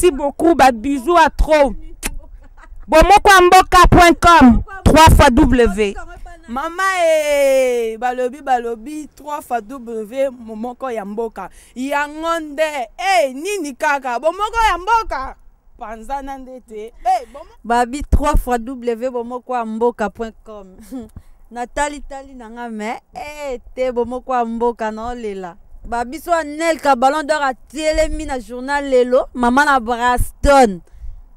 merci beaucoup. Bah, bisous à trop. Bomokwamboka.com 3x Mama balobi 3x momoko ya mboka. Yangonde nini kaka bomoko ya mboka. Panzana ndete. Babi 3x bomokwamboka.com. Natali tali nanga me te bomokwamboka no lela. Babi so Nelka Ballon d'Or a telemi na journal lelo. Mama na Braston.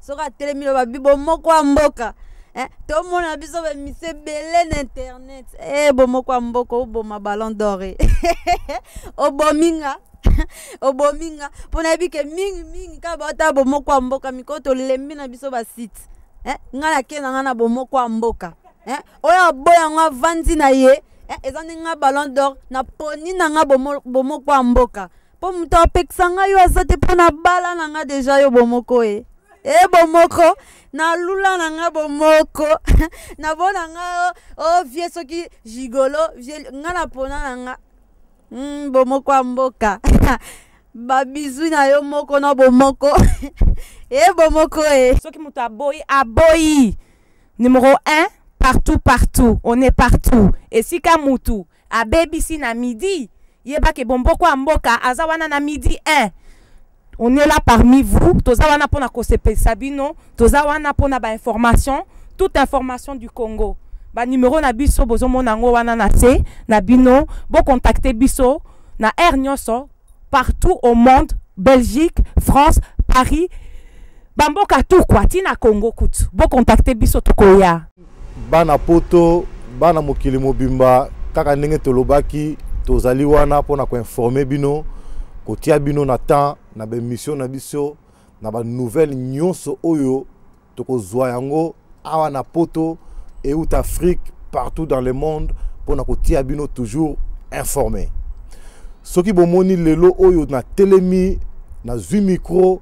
Soka telemi lo babi bomokwamboka. Tout le monde a besoin de misser belé d'internet. Bomokwamboka oboma Ballon d'Or. Obominga. Obominga. Pour nabi ke mingi ka bota bomokwamboka mikoto lembi na biso ba site. Ngana kena ngana bomokwamboka. Oya boya nga vandi na ye. Ezani nga Ballon d'Or na poni na nga bomokwamboka. Po muta opeksa nga yo azate po na bala na nga deja yo bomoko bomoko na lula na nga bomoko na bona nga vie soki gigolo vie nga na pona na nga bomokwamboka ba bizu na yo moko na bomoko bomoko soki muta aboyi numéro 1 partout on est partout et si ka mutu abebisi na midi yeba ke bomokwamboka azawana na midi 1. On est là parmi vous. Tozawana pona kosepe sabino, tozawana pona ba information, toute information du Congo. Ba numéro na biso bozo monango wana na se, na bino, bo contacter biso na air nyoso partout au monde, Belgique, France, Paris. Bamboka tout quoi, tina Congo kutu. Bo contacter biso tokoya. Bana poto, bana mokili mobimba, kaka ndenge tolobaki, tozali wana pona ko informer bino. Kotia bino na temps na be mission na biso na ba nouvelle nyonso oyo toko zwa yango awa na poto et out Afrique partout dans le monde pour na kotia bino toujours informé. Soki bomoni lelo oyo na telemi na zui micro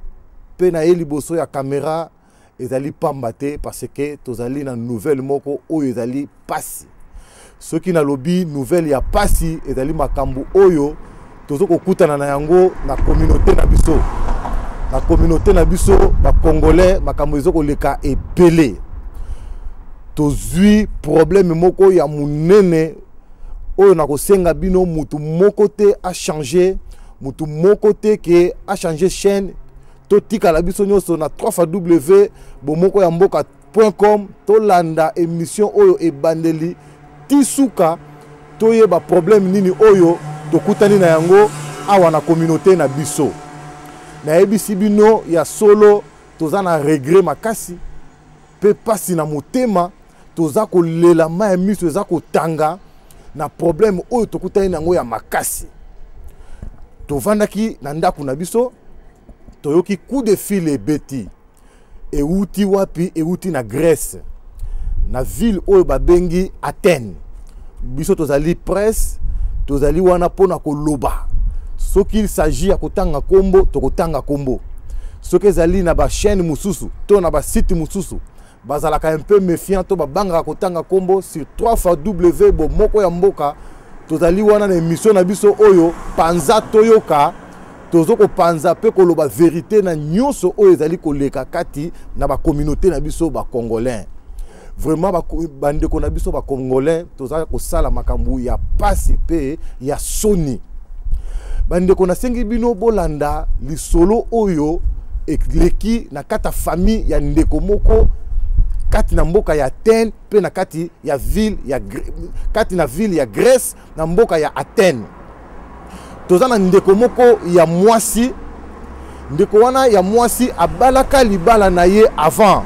pe na liboso ya caméra ezali pambate parce que tozali na nouvelle moko oyo ezali pasi. Soki na lobi nouvelle ya pasi ezali makambo oyo tozo kokutana na yango na communauté na biso. Na communauté na biso ba congolais makambo ezoko leka ebele. Tozui problème moko ya munene oyo na kosenga bino mutu moko te a changer, mutu moko te ke a changer chaîne. To tika la biso nyonso na 3x bomoko ya mboka.com to landa émission oyo ebandeli tisuka to yeba problème nini oyo tokutani na yango awa na communauté na biso. Na ebisi bino ya solo toza na regret makasi pe pasi na motema toza ko lela ma miso toza ko tanga na problème oyo tokutani na yango ya makasi. Tovandaki na ndako na biso toyoki coup de fil ebeti euti wapi euti na Grèce na ville oyo babengi Athènes. Biso tozali presse tozali wana pona koloba soki il s'agit ya kotanga kombo tokotanga kombo soki ezali na ba chaîne mususu to na ba site mususu bazalaka un peu méfiant to babanga kotanga kombo sur 3x bomoko ya mboka tozali wana na émission na biso oyo panza toyoka tozoko panza pe koloba vérité na nyonso oyo ezali koleka kati na ba communauté na biso ba congolais. Vraiment bandeko na biso ba congolais toza ko sala makambu ya pasi pe ya soni. Bandeko na sengi bino bolanda lisolo oyo ekleki na kata famille ya ndeko moko kati na mboka ya Athènes pe na kati ya ville ya kati na ville ya Grèce na mboka ya Athènes. Toza na ndeko moko ya mwasi, ndeko wana ya mwasi abalaka libala na ye avant.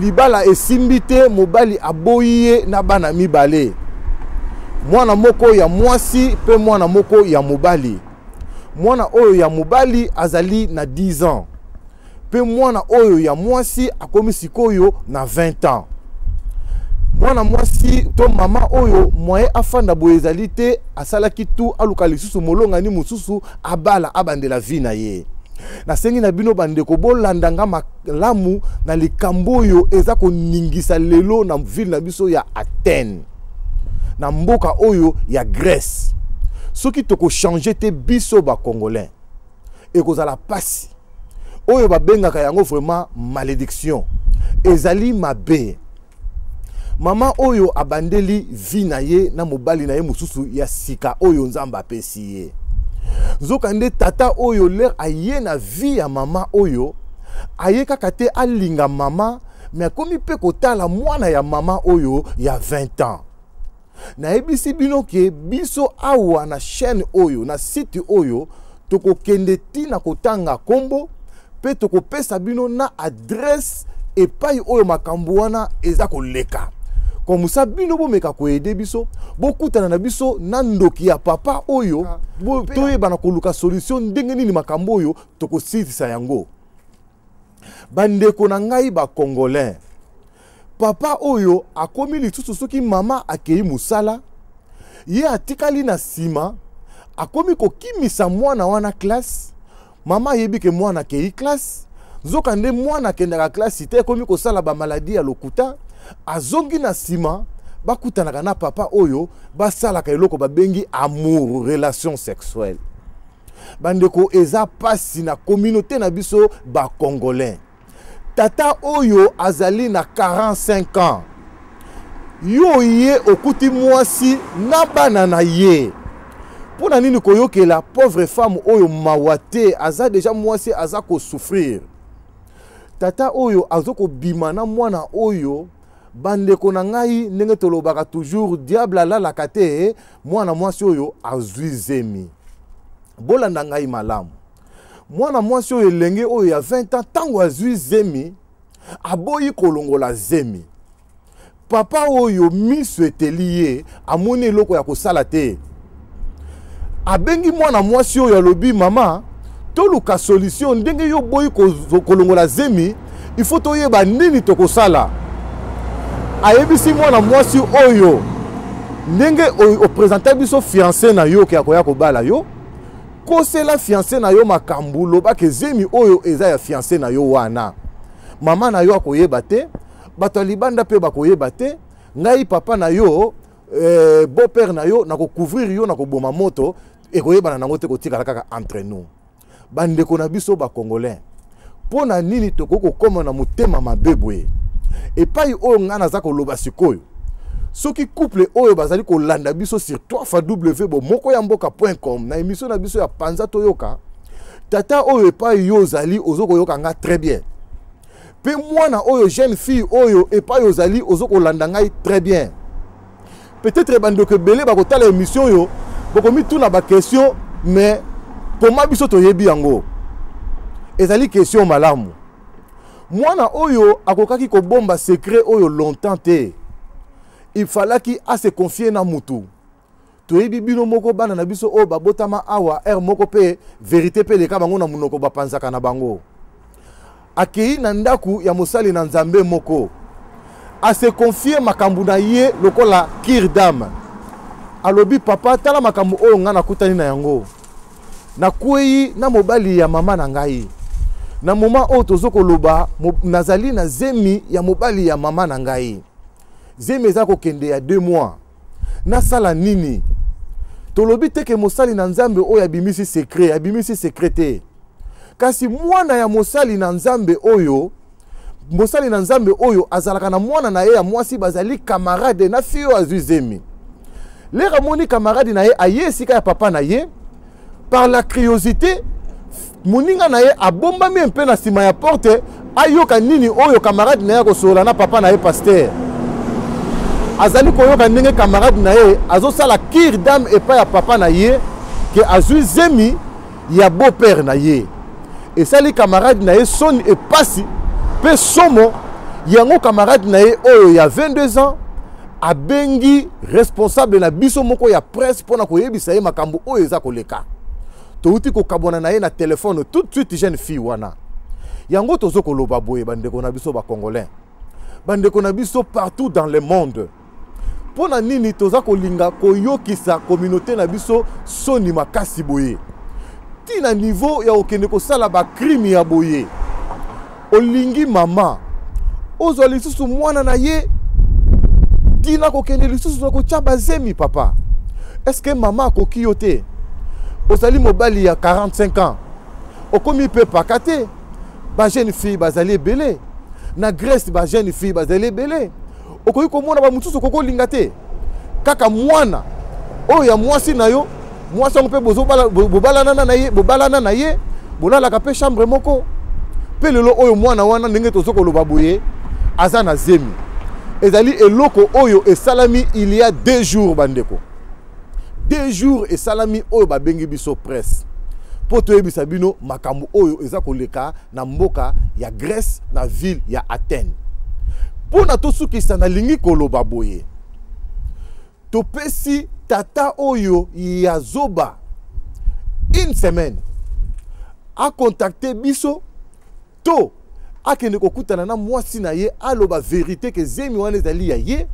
Libala esimbite mobali aboye na bana mibale. Mwana moko ya mwasi pe mwana moko ya mobali. Mwana oyo ya mobali azali na 10 ans. Pe mwana oyo ya mwasi akomi sikoyo na 20 ans. Mwana mwasi to mama oyo moye afanda boyezali te asalaki tu aluka lisusu molonga ni mususu abala abandela vie na ye. Na sengi na bino bandeko bolanda nga malamu na likambo oyo eza koningisa lelo na ville na biso ya Athènes na mboka oyo ya Grèce. Soki toko changer te biso ba congolais ekozala pasi oyo babengaka yango vraiment malédiction ezali mabe. Mama oyo abandeli vi na ye na mobali na ye mususu ya sika oyo nzamba apesi ye. Nzokande tata oyo ler aye na vi ya mama oyo aye kaka te alinga mama mais akomi pe kotala mwana ya mama oyo ya 20 ans. Na ebisi bino ke biso awa na chaîne oyo na site oyo toko kende tina kotanga kombo pe toko pesa bino na adresse epai oyo makambo wana eza koleka. Comme ça bino bo meka ko aider biso bokutana na biso na ndoki ya papa oyo toyeba na koluka solution ndenge nini makambo oyo toko sitisa yango. Bandeko na ngai ba congolais, papa oyo akomi lisusu soki mama akei musala ye atikali na sima akomi kokimisa mwana wana classe. Mama yebi ke mwana akei classe nzokande mwana kendaka classe te akomi kosala ba maladie ya lokuta azongi na sima bakutanaka na papa oyo basalaka eloko babengi amour, relation sexuelle. Bandeko eza pasi na communauté na biso ba congolais. Tata oyo azali na 45 ans. Yo ye okuti mwasi na bana na ye. Pona nini koyoke la pauvre femme oyo mawate aza déjà mwasi aza ko souffrir. Tata oyo azoko bima na mwana oyo bandeko na ngai ndenge tolobaka toujours diable alalaka te mwana mwasi oyo azwi zemi. Bolanda ngai malamu. Mwana mwasi oyo elenge oyo ya 20 ans tango azwi zemi aboyi kolongola zemi. Papa oyo miso eteli ye amoni eloko ya kosala te. Abengi mwana mwasi oyo alobi mama toluka solution ndenge yo boyi kolongola zemi il faut toyeba nini tokosala. Ayebisi mwana mwasi oyo ndenge o présenter biso fiancé na yo ke akoya kobala yo kosela fiancé na yo makambu loba ke zemi oyo eza ya fiancé na yo wana. Mama na yo akoyeba te, bato libanda pe bakoyeba te, ngai papa na yo beau-père na yo na ko couvrir yo na ko boma moto ekoyeba na nango te kotika kaka entre nous. Bandeko na biso ba congolais. Pona nini tokoko koma na mutema mabebwe. Epai oyo ngana za koloba sikoyo. Soki couple oyo bazali ko landa biso sur www.mokoyamboka.com na émission na biso ya Panza Toyoka. Tata oyo epai yo zali ozoko yoka nga très bien. Pe mwana oyo jeune fille oyo epai yo zali ozoko landa ngai très bien. Peut-être bandeko belé ba kotala émission yo boko mi tuna ba question mais comment biso toyebi yango. Ezali question malamu. Mwana oyo akokaki ko bomba secret oyo longtemps te. Il fallait qu'il se confier na mutu. Toyebi bino moko bana na biso o babotama awa moko pe vérité pe leka bango na munoko bapanzaka na bango. Akei na ndaku ya mosali na nzambe moko. A se confier makambu na ye lokola kirdam. Alobi papa tala makambu oyo nga nakutani na yango. Na kwei na mobali ya mama na ngai. Na moma o tozoko loba nazali na zemi ya mobali ya mama na ngai. Zemi eza kokende ya 2 mois. Na sala nini? Tolobi teke mosali na nzambe oyo abimisi secret, abimisi secrete. Kasi mwana ya mosali na nzambe oyo azalaka na mwana na ye ya mwasi bazali camarade na fiyo azwi zemi. Lera moni camarade na ye aye sika ya papa na ye par la curiosité moninga na ye abombami mpe na sima ya porte ayoka nini oyo camarade na ye kosola na papa na ye pasteur. Azali koyoka ndenge camarade na ye azosala kir dame epai ya papa na ye ke azwi zemi ya beau-père na ye. Esali camarade na ye soni epasi pe somo yango camarade na ye oyo ya 22 ans abengi responsable na biso moko ya presse pona koyebisa ye makambo oyo eza koleka. Touti ko kabona na ye na téléphone tout de suite jeune fille wana. Yango tozoko loba boye bandeko na biso ba congolais. Bandeko na biso partout dans le monde. Pona nini tozako linga koyokisa communauté na biso soni makasi boye. Tina niveau ya okende ko sala ba crime ya boye. Olingi mama. Ozo lisusu mwana na ye. Tina ko kende lisusu ko tchaba zemi papa. Est-ce que mama ko kiyote? Osali mobali ya 45 ans. Okomi pe pakate. ba jeune fille bazali belé na Grèce ba jeune fille bazali belé okoyi komona ba mutusu koko lingate kaka mwana oyo ya mwasi na yo mwasi ngo pe bobalana na ye bolala ka pe chambre moko pe lelo oyo mwana wana ndenge tozoko loba boye aza na zemi ezali eloko oyo esalami il y a 2 jours bandeko 2 jours esalami oyo babengi biso presse po toyebisa bino makambo oyo eza koleka na mboka ya Grèce na ville ya Athènes pona tosukisa na lingi koloba boye topesi tata oyo ya zoba une semaine a contacté biso to akende kokutana na mwasi na ye aloba vérité que zemi wana ezali ya ye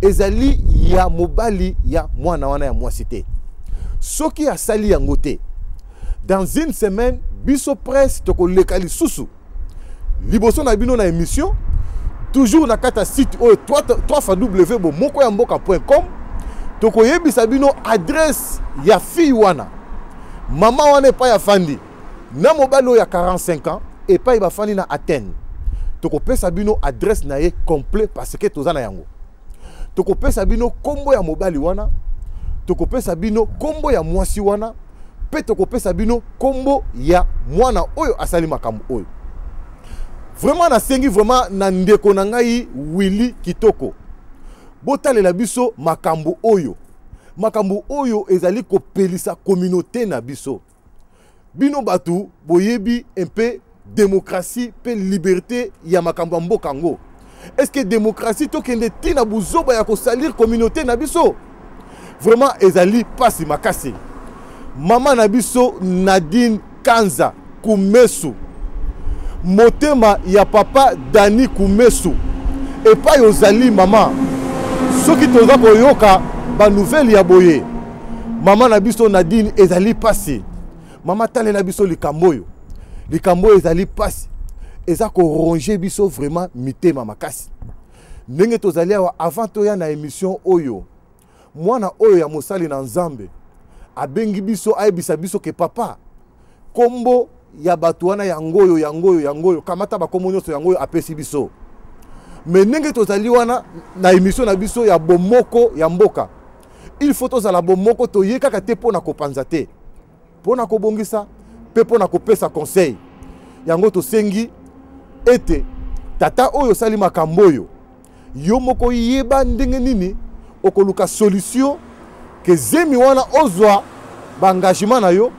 ezali ya mobali ya mwana wana ya mwasi te soki asali yango te dans une semaine biso presse tokoleka lisusu liboso na bino na émission toujours na kata site oyo 3w.bomokoyamboka.com tokoyebisa bino adresse ya fille wana mama wana epai ya fandi na mobali oyo ya 45 ans epai bafandi na Athènes tokopesa bino adresse na ye complet parce que toza na yango tokopesa bino kombo ya mobali wana tokopesa bino kombo ya mwasi wana pe tokopesa bino kombo ya mwana oyo asali makambo oyo vraiment nasengi vraiment na ndeko na ngai Willy Kitoko botalela biso makambo oyo ezali kopelisa communauté na biso bino batu boyebi un peu démocratie pe liberté ya makambo mboka ngo est-ce que démocratie tokende tina buzoba ya kosalir communauté na biso vraiment ezali pasi makasi mama na biso Nadine Kanza Kumesu motema ya papa Dani Kumesu epai ozali mama soki toza koyoka ba nouvelle ya boye mama na biso Nadine ezali pasi mama talela biso likambo ezali pasi eza ko ronger biso vraiment mitema makasi ndenge tozali awa avant toya na émission oyo mwana oyo ya mosali na Nzambe abengi biso ayebisa biso ke papa kombo ya batu wana yangoyo kamata bakombo nyonso yangoyo apesi biso mais ndenge tozali wana na émission na biso ya bomoko ya mboka il faut tozala bomoko toyekaka te pona kopanza te pona kobongisa pe pona kopesa conseil yango tosengi ete tata oyo sali makambo oyo yo moko yeba ndenge nini okoluka solution ke zemi wana ozwa ba engagement na yo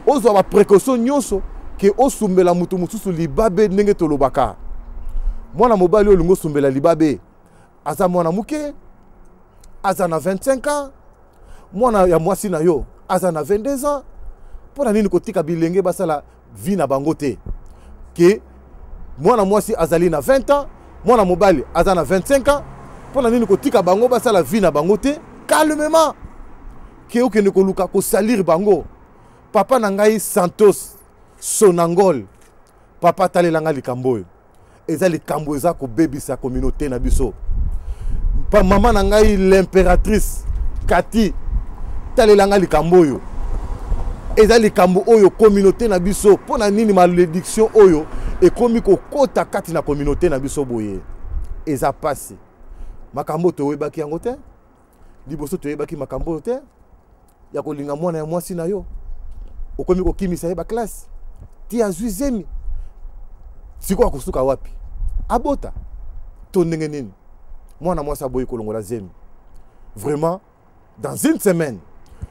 ozwa ba précaution nyonso ke osumbela mutu mususu libabe ndenge tolobaka mwana mobali oyo lingo sumbela libabe aza mwana muke aza na 25 ans mwana ya mwasi na yo aza na 22 ans pona nini kotika bilenge basala vie na bango te ke mwana mwasi azali na 20 ans mwana mobali aza na 25 ans pona nini kotika bango basala vie na bango te calmement ke okende koluka kosalir bango papa na ngai Santos Sonangol papa talelanga likambo oyo eza likambo eza kobebisa communauté na biso pa mama na ngai l'impératrice Kati talelanga likambo oyo eza likambo oyo communauté na biso pona nini malédiction oyo ekomi kokota kati na communauté na biso boye eza pasi makambo toyebaki yango te liboso toyebaki makambo te ya kolinga mwana ya mwasi na yo okomi kokimisa ye ba classe ti azwi zemi siko akosuka wapi abota to ndenge nini mwana mwasi aboyi kolongola zemi vraiment dans une semaine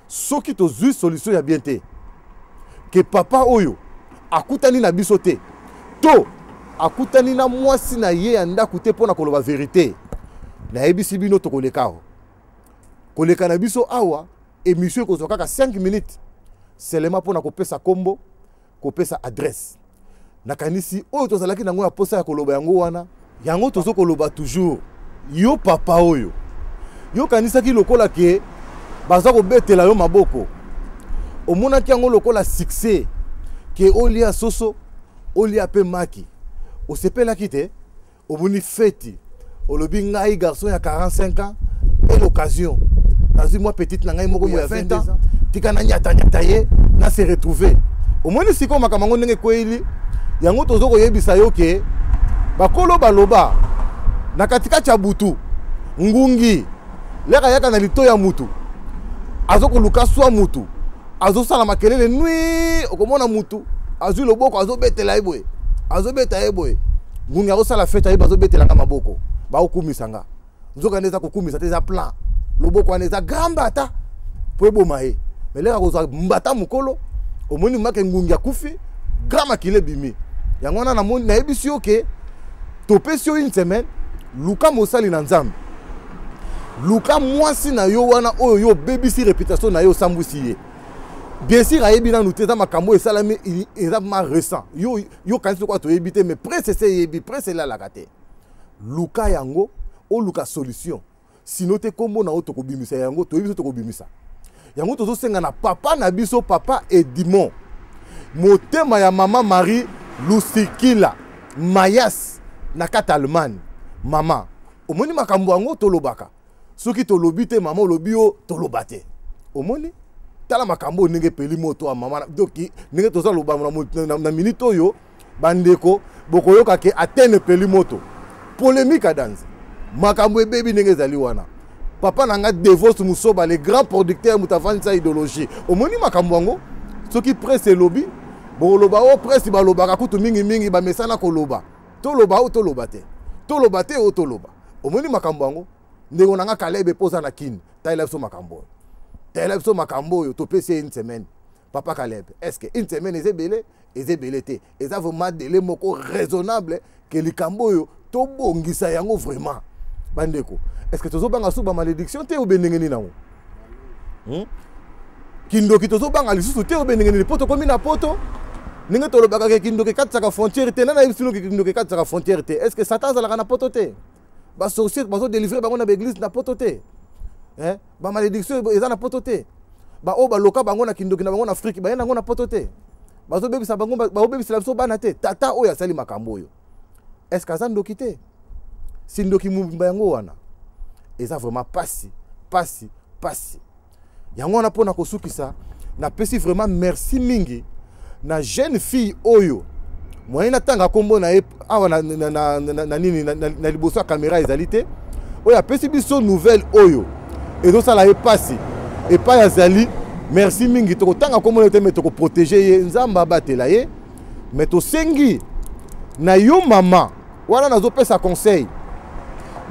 soki tozwi solution ya bien te ke papa oyo akutani na biso te to akutani na mwasi na ye ya ndako te mpona koloba vérité nayebisi bino tokoleka koleka na biso awa émission ekozwa kaka 5 minutes seulement mpona kopesa kombo kopesa adresse nakanisi oyo tozalaki nango ya posa ya koloba yango wana yango tozokoloba toujours yo papa oyo yo kanisaki lokola ke baza kobetela yo maboko omonaki yango lokola succès ke olia soso olia pe maki osepelaki te omoni feti olobi ngai garçon ya 45 ans et l'occasion nazwi moi petite na ngai moko ya 20 ans tika na nyata ye na se retrouver omoni siko makambo ndenge koeli yango tozo koyebisa yo ke bakolo baloba na katikati ya butu ngungi leka yaka na lito ya mutu azo koluka swa mutu azo sala makelele nui okomona mutu azu loboko azo betela eboye azo beta eboye ngungi azo sala feta eba azo betela nga maboko ba okumisa nga nzoka ndeza kokumisa te za plan loboko aneza gramba ata po eboma ye mais leka kozwa mbata mukolo omoni make ngungi akufi grama kile bimi yango wana na moni na yebisi yo ke topesi yo une semaine luka mosali na nzambe luka mwasi na yo wana oyo yo bebisi réputation na yo sambwisi ye bien sûr ayebi nanu te eza makambo esalami eza ma récent yo kanisi kwa toyebi te mais presse se yebi presse elalaka te luka yango oluka solution sino te kombo na yo tokobimisa yango toyebi so tokobimisa yango tozosenga na papa na biso papa Edimon motema ya mama Marie Lusikila Mayas na kata Allemagne mama omoni makambo yango tolobaka soki tolobi te mama olobi yo toloba te omoni tala makambo ndenge peli moto ya mama doki ndenge toza loba na minute oyo bandeko bokoyoka ke atene peli moto polémique à danse makambo ebebi ndenge ezali wana papa nanga Devos Musoba le grand producteur mutavandisa idéologie omoni makambo yango soki presse lobby boloba o presse balobaka kutu mingi bamesana koloba toloba o toloba te o toloba omoni makambo yango ndenge nanga Kalebe poza na kini taila biso makambo yo topesi une semaine papa Kalebe est-ce que une semaine ezebele te eza vraiment délai moko raisonnable que likambo yo tobongisa yango vraiment bandeko est-ce que tozobanga suba malédiction te obendengeni nango kindoki tozobanga lisusu te obendengeni poto komi na poto ninge tolobaka ke kindoki katsaka frontière te nana yebisino ke kindoki katsaka frontière te est-ce que Satan azalaka na poto te ba sorcier bazo délivrer bango na église na poto te ba malédiction eza na poto te ba o ba loka bango na kindoki na bango na Afrique ba yena ngo na poto te bazo bebisa bango ba obebisa biso bana te tata oyo asali makambo oyo est-ce que azandoki te sindoki mumba yango wana eza vraiment pasi yango wana pona kosukisa na pesi vraiment merci mingi na jeune fille oyo moyena tanga kombo na awa na nini na liboso ya caméra ezali te oyo apesi biso nouvelle oyo ezosala ye pasi epai azali merci mingi tokotanga kombo na te me tokoprotéger ye nzambe abatela ye me tosengi na yo mama wana nazopesa conseil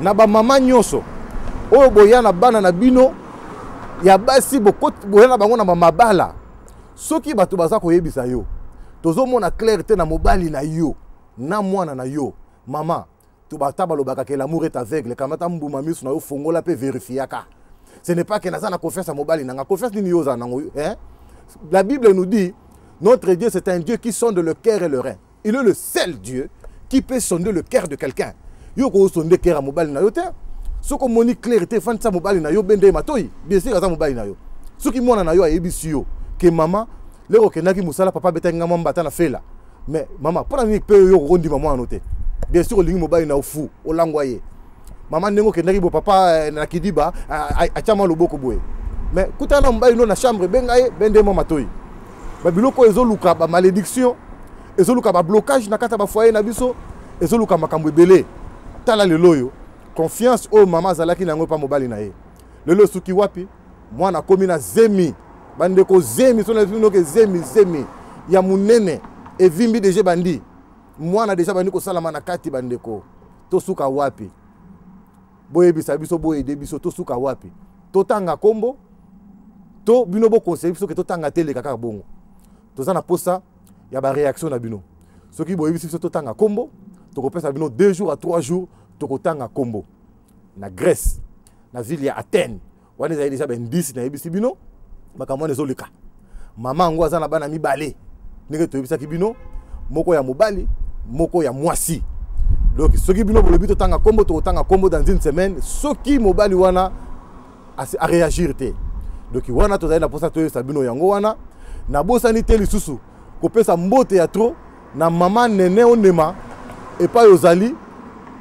na bamama nyonso oyo boya na bana na bino ya basi boya na bango na mabala soki bato baza koyebisa yo tozomona clarté na mobali na yo na mwana na yo mama tobata balobaka ke l'amour est aveugle kamata mbuma miso na yo fongola pe vérifiaka ce n'est pas que naza na confiance à mobali nanga confiance ni yoza nango la Bible nous dit notre Dieu c'est un Dieu qui sonde le cœur et le rein il est le seul Dieu qui peut sonder le cœur de quelqu'un yo ko sonde cœur à mobali na yo te soko moni clarté fansa mobali na yo bende matoyi bien sûr aza mobali na yo soki mwana na yo ayebisi yo ke mama lero kenaki musala papa betenga mbata na fela mais mama pona ni pe yo rondi mama anote bien sûr olingi mobali na ofu olangwa ye mama ndengo kenaki bo papa na kidiba achama loboko boye mais kutana mobali no na chambre benga ye bende mama toyi ba biloko ezoluka ba malédiction ezoluka ba blocage na kata ba foyer na biso ezoluka makambo ebele tala leloyo confiance o mama zalaki nango pa mobali na ye lelo suki wapi mwana komi na zemi bandeko zemi sona bino ke zemi ya munene evimbi deje bandi mwana deja bandi ko salama na kati bandeko to suka wapi boyebisa biso boyede biso to suka wapi to tanga kombo to bino bo conseil biso ke to tanga tele kaka bongo to na posa ya ba réaction na bino soki boyebisa biso to tanga kombo to kopesa bino 2 jours à 3 jours to kotanga kombo na Grèce na ville ya Athènes wana za deja ben 10 na yebisi bino makambo ezoleka mama ngo azana bana mibale ndenge toyebisa ki bino moko ya mobali moko ya mwasi donc soki bino bolobi to tanga kombo to tanga kombo dans une semaine soki mobali wana a réagir te donc wana to zaina posa to yebisa bino yango wana na bosani te lisusu kopesa mbote ya trop na mama nene onema epa yozali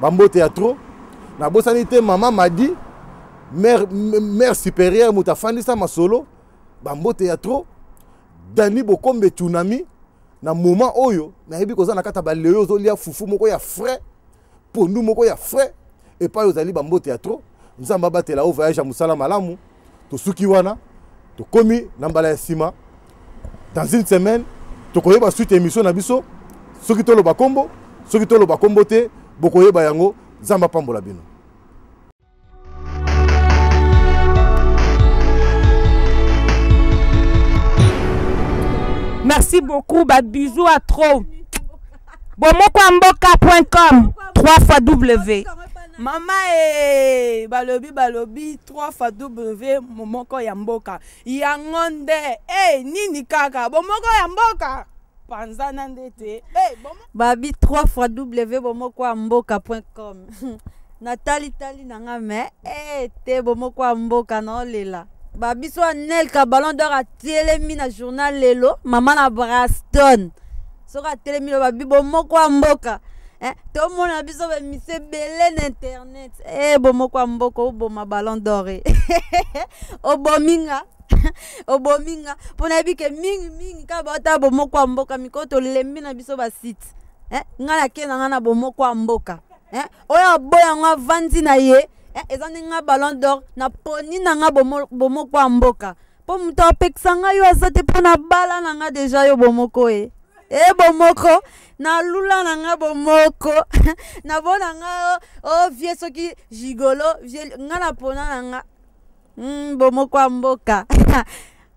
bambote ya trop na bosani te mama madi mère supérieure mutafandisa masolo bambote ya trop Dani Bokombe Tsunami na moment oyo nayebi koza na kata ba leo ozolia fufu moko ya frais pondu moko ya frais et pas ozali bambote ya trop nzamba batela o voyage ya musala malamu to suki wana to komi na mbala ya sima dans une semaine to koyeba suite émission na biso soki tolo bakombo soki tolo bakombo te bokoyeba yango nzamba pambola bino. Merci beaucoup, bisous à trop. Bomokwamboka.com 3x Mama balobi 3x momoko ya mboka yangonde nini kaka bomoko ya mboka panzana ndete babi 3x bomokwamboka.com Natali nanga me te bomoko ya mboka na olela babiso Nelka Ballon d'Or a telemi na journal lelo mama na Braston soka telemi lo babi bomoko ya mboka to mona biso be mise belé na internet bomoko ya mboka oboma Ballon d'Or obominga pona bike mingi ka bata bomoko ya mboka mikoto lembi na biso ba site ngana kena ngana bomoko ya mboka oya boya nga vandi na ye ezande nga Ballon d'Or na poni na nga bomoko ya mboka po muto apekisa nga yo azate pona bala na nga deja yo bomoko bomoko na lula na nga bomoko na bona nga vie soki gigolo nga na pona na nga bomoko ya mboka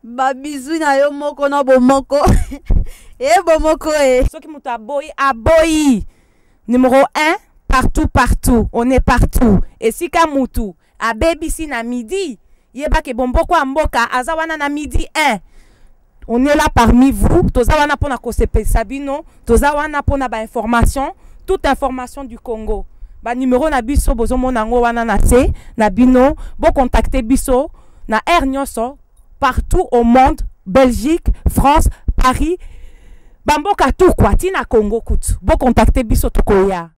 babizu na yo moko na bomoko bomoko soki muto aboyi numéro 1 partout on est partout et si ka mutu abebisi na midi yeba ke bomboko ya mboka azawana na midi 1 on est là parmi vous tozawana pona kosepesa bino tozawana pona ba information toute information du Congo ba numéro na biso bozomona ngo wana na se na bino bo contacter biso na air nyonso partout au monde Belgique France Paris bamboka tout quoi tina Congo kutu bo contacter biso tokoya